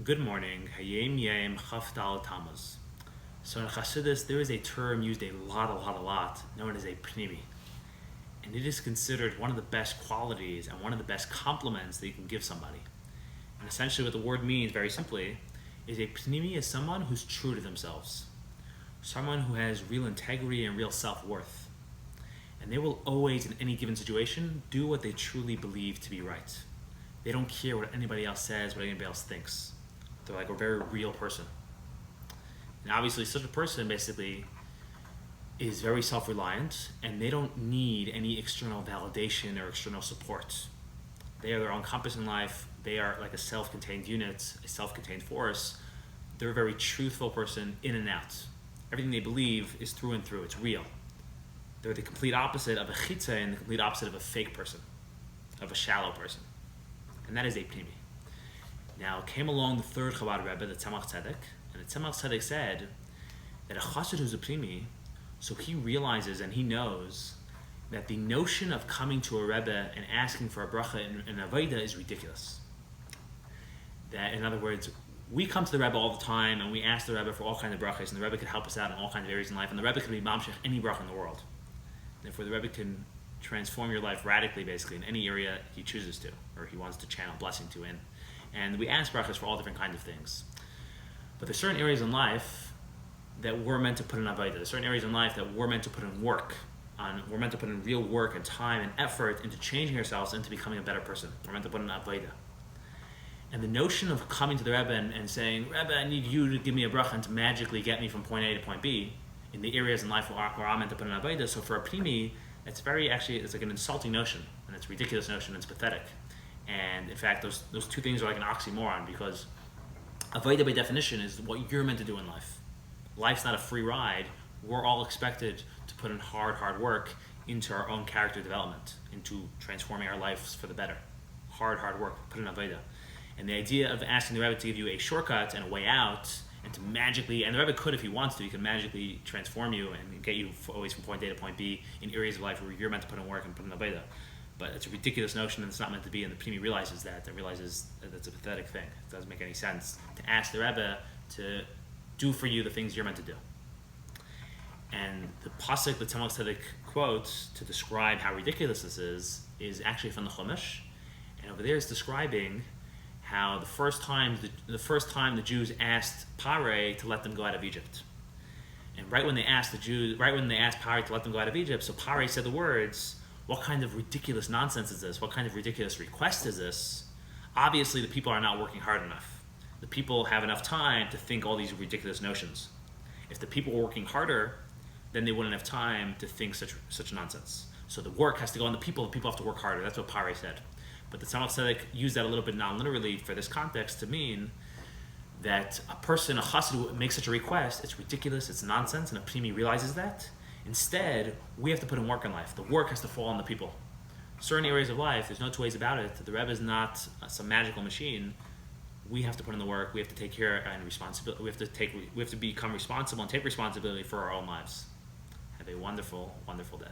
Good morning. Hayom Yom, Tammuz. So in Chassidus, there is a term used a lot, known as a Pnimi. And it is considered one of the best qualities and one of the best compliments that you can give somebody. And essentially what the word means, very simply, is a Pnimi is someone who's true to themselves. Someone who has real integrity and real self-worth. And they will always, in any given situation, do what they truly believe to be right. They don't care what anybody else says, what anybody else thinks. They're like a very real person. And obviously such a person basically is very self-reliant, and they don't need any external validation or external support. They are their own compass in life. They are like a self-contained unit, a self-contained force. They're a very truthful person in and out. Everything they believe is through and through. It's real. They're the complete opposite of a chitza and the complete opposite of a fake person, of a shallow person. And that is a Pnimi. Now came along the third Chabad Rebbe, the Tzemach Tzedek, and the Tzemach Tzedek said that a chassid who's a Pnimi, so he realizes and he knows that the notion of coming to a Rebbe and asking for a bracha in Avodah is ridiculous. That, in other words, we come to the Rebbe all the time and we ask the Rebbe for all kinds of brachas, and the Rebbe could help us out in all kinds of areas in life, and the Rebbe could be mamshech any bracha in the world. Therefore, the Rebbe can transform your life radically, basically, in any area he chooses to, or he wants to channel blessing to in. And we ask brachas for all different kinds of things. But there's certain areas in life that we're meant to put in avodah. There's certain areas in life that we're meant to put in work. We're meant to put in real work and time and effort into changing ourselves into becoming a better person. We're meant to put in avodah. And the notion of coming to the Rebbe and saying, Rebbe, I need you to give me a bracha and to magically get me from point A to point B in the areas in life where I'm meant to put in avodah. So for a Pnimi, it's like an insulting notion, and it's a ridiculous notion, and it's pathetic. And in fact, those two things are like an oxymoron, because avodah by definition is what you're meant to do in life. Life's not a free ride. We're all expected to put in hard work into our own character development, into transforming our lives for the better. Hard work, put in avodah. And the idea of asking the Rebbe to give you a shortcut and a way out, and to magically, and the Rebbe could, if he wants to, he can magically transform you and get you always from point A to point B in areas of life where you're meant to put in work and put in avodah. But it's a ridiculous notion, and it's not meant to be, and the Pnimi realizes that, and realizes that it's a pathetic thing. It doesn't make any sense to ask the Rebbe to do for you the things you're meant to do. And the pasuk that Tzemach Tzedek quotes to describe how ridiculous this is actually from the Chumash, and over there it's describing how the first time the Jews asked Pare to let them go out of Egypt. And right when they asked Pare to let them go out of Egypt, so Pare said the words, what kind of ridiculous nonsense is this? What kind of ridiculous request is this? Obviously, the people are not working hard enough. The people have enough time to think all these ridiculous notions. If the people were working harder, then they wouldn't have time to think such nonsense. So the work has to go on the people have to work harder. That's what Pare said. But the Tzemach Tzedek used that a little bit non-literally for this context to mean that a chassid who makes such a request, it's ridiculous, it's nonsense, and a Pnimi realizes that. Instead, we have to put in work in life. The work has to fall on the people. Certain areas of life, there's no two ways about it. The Rebbe is not some magical machine. We have to put in the work. We have to take care and responsibility. We have to become responsible and take responsibility for our own lives. Have a wonderful, wonderful day.